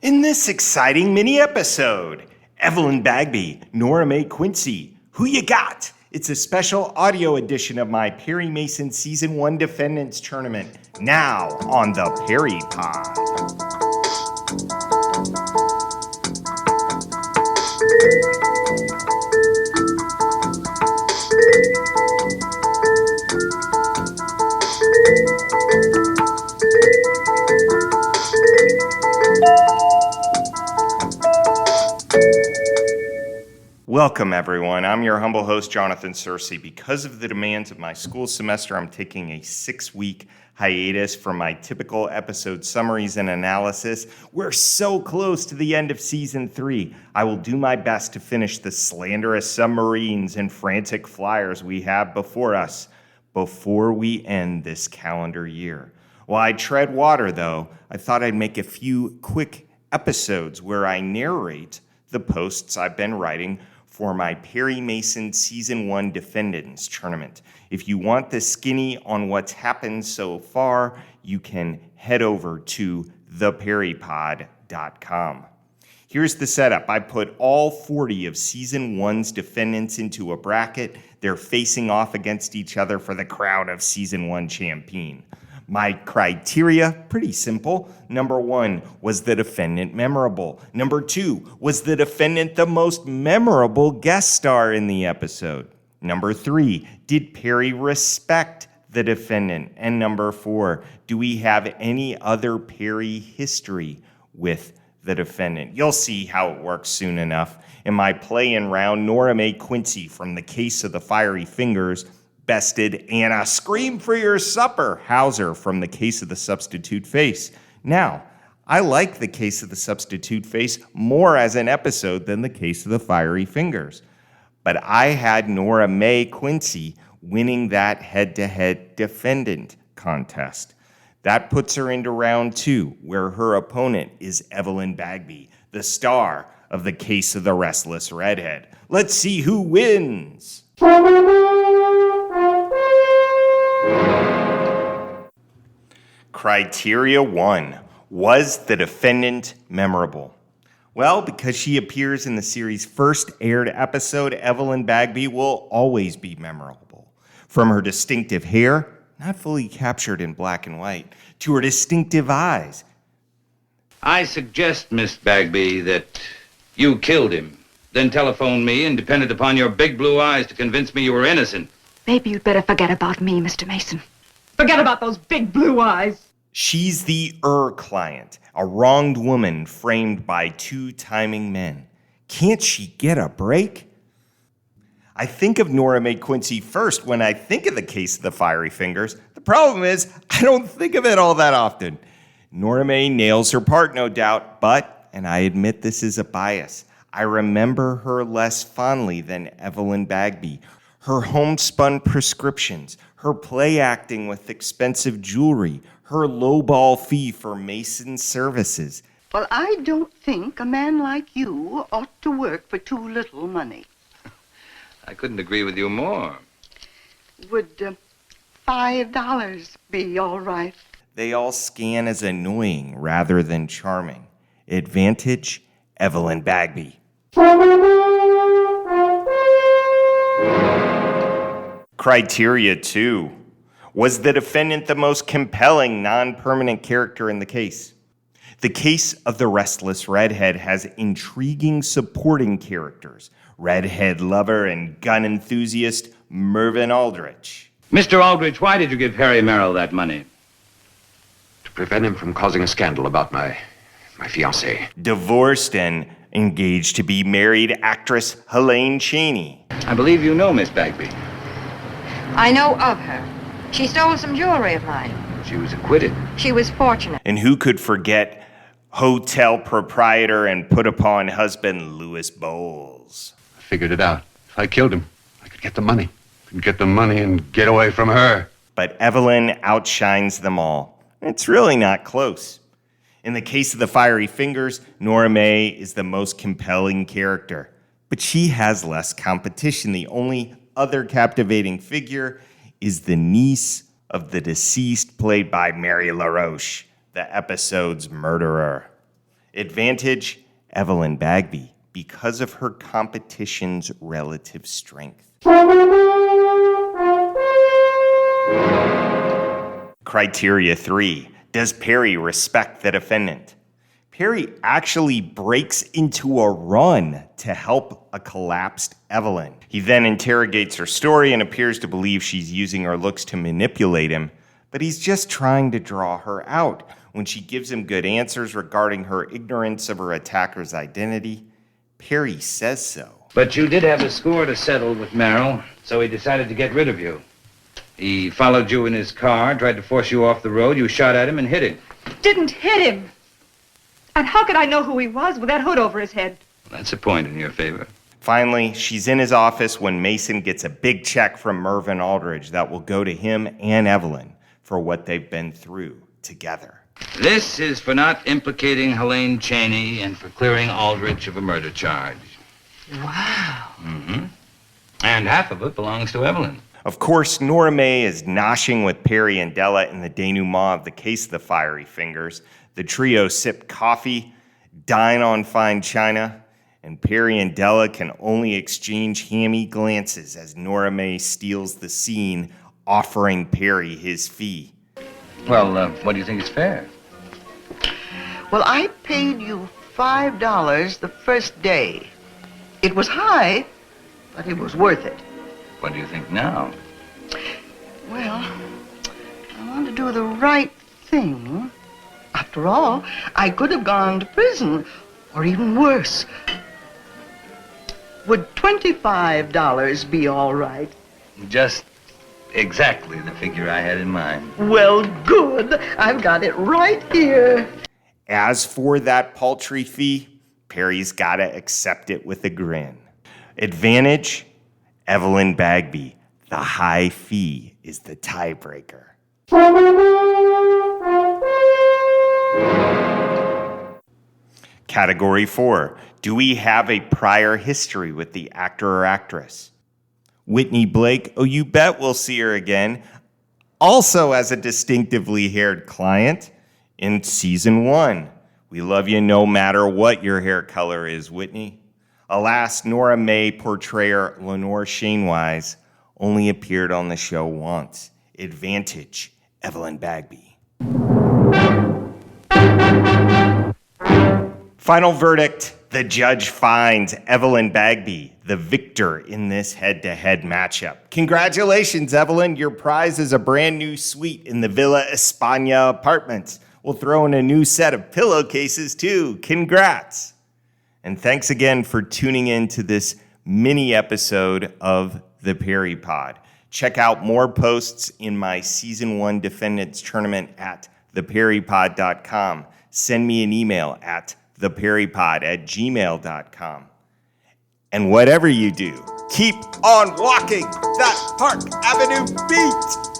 In this exciting mini-episode, Evelyn Bagby, Nora Quincy, who you got? It's a special audio edition of my Perry Mason Season 1 Defendants Tournament, now on the Perry Pod. Welcome, everyone. I'm your humble host, Jonathan Searcy. Because of the demands of my school semester, I'm taking a 6-week hiatus from my typical episode summaries and analysis. We're so close to the end of Season 3. I will do my best to finish the slanderous submarines and frantic flyers we have before us before we end this calendar year. While I tread water, though, I thought I'd make a few quick episodes where I narrate the posts I've been writing for my Perry Mason Season 1 Defendants Tournament. If you want the skinny on what's happened so far, you can head over to theperrypod.com. Here's the setup. I put all 40 of Season 1's defendants into a bracket. They're facing off against each other for the crown of Season 1 champion. My criteria, pretty simple. Number 1, was the defendant memorable? Number 2, was the defendant the most memorable guest star in the episode? Number 3, did Perry respect the defendant? And number 4, do we have any other Perry history with the defendant? You'll see how it works soon enough. In my play-in round, Nora Quincy from The Case of the Fiery Fingers bested Anna Scream for Your Supper Hauser from The Case of the Substitute Face. Now, I like The Case of the Substitute Face more as an episode than The Case of the Fiery Fingers. But I had Nora Quincy winning that head-to-head defendant contest. That puts her into round 2, where her opponent is Evelyn Bagby, the star of The Case of the Restless Redhead. Let's see who wins. Criteria 1. Was the defendant memorable? Well, because she appears in the series' first aired episode, Evelyn Bagby will always be memorable. From her distinctive hair, not fully captured in black and white, to her distinctive eyes. I suggest, Miss Bagby, that you killed him, then telephoned me and depended upon your big blue eyes to convince me you were innocent. Maybe you'd better forget about me, Mr. Mason. Forget about those big blue eyes. She's the client, a wronged woman framed by 2 timing men. Can't she get a break? I think of Nora Quincy first when I think of The Case of the Fiery Fingers. The problem is, I don't think of it all that often. Nora nails her part, no doubt, but, and I admit this is a bias, I remember her less fondly than Evelyn Bagby. Her homespun prescriptions, her play acting with expensive jewelry, her lowball fee for Mason's services. Well, I don't think a man like you ought to work for too little money. I couldn't agree with you more. Would $5 be all right? They all scan as annoying rather than charming. Advantage, Evelyn Bagby. Criteria 2. Was the defendant the most compelling non-permanent character in the case? The Case of the Restless Redhead has intriguing supporting characters. Redhead lover and gun enthusiast Mervyn Aldrich. Mr. Aldrich, why did you give Harry Merrill that money? To prevent him from causing a scandal about my fiancée. Divorced and engaged to be married actress Helene Cheney. I believe you know Miss Bagby. I know of her. She stole some jewelry of mine. She was acquitted. She was fortunate. And who could forget hotel proprietor and put-upon husband Louis Bowles? I figured it out. If I killed him, I could get the money. I could get the money and get away from her. But Evelyn outshines them all. It's really not close. In The Case of the Fiery Fingers, Nora is the most compelling character. But she has less competition. The only other captivating figure is the niece of the deceased, played by Mary LaRoche, the episode's murderer. Advantage, Evelyn Bagby, because of her competition's relative strength. Criteria 3. Does Perry respect the defendant? Perry actually breaks into a run to help a collapsed Evelyn. He then interrogates her story and appears to believe she's using her looks to manipulate him, but he's just trying to draw her out. When she gives him good answers regarding her ignorance of her attacker's identity, Perry says so. But you did have a score to settle with Merrill, so he decided to get rid of you. He followed you in his car, tried to force you off the road. You shot at him and hit him. Didn't hit him. And how could I know who he was with that hood over his head? That's a point in your favor. Finally, she's in his office when Mason gets a big check from Mervyn Aldridge that will go to him and Evelyn for what they've been through together. This is for not implicating Helene Cheney and for clearing Aldrich of a murder charge. Wow. Mm-hmm. And half of it belongs to Evelyn. Of course, Nora May is noshing with Perry and Della in the denouement of the case of the Fiery Fingers. The trio sip coffee, dine on fine china, and Perry and Della can only exchange hammy glances as Nora May steals the scene, offering Perry his fee. Well, what do you think is fair? Well, I paid you $5 the first day. It was high, but it was worth it. What do you think now? Well, I want to do the right thing. After all, I could have gone to prison, or even worse. Would $25 be all right? Just exactly the figure I had in mind. Well, good. I've got it right here. As for that paltry fee, Perry's gotta accept it with a grin. Advantage, Evelyn Bagby. The high fee is the tiebreaker. Category 4. Do we have a prior history with the actor or actress? Whitney Blake, oh, you bet we'll see her again. Also as a distinctively haired client in season 1. We love you no matter what your hair color is, Whitney. Alas, Nora May portrayer Lenore Shanewise only appeared on the show once. Advantage, Evelyn Bagby. Final verdict, the judge finds Evelyn Bagby the victor in this head-to-head matchup. Congratulations, Evelyn. Your prize is a brand new suite in the Villa España apartments. We'll throw in a new set of pillowcases, too. Congrats. And thanks again for tuning in to this mini episode of The Perry Pod. Check out more posts in my Season 1 Defendants tournament at theperrypod.com. Send me an email at theperrypod@gmail.com. And whatever you do, keep on walking that Park Avenue beat.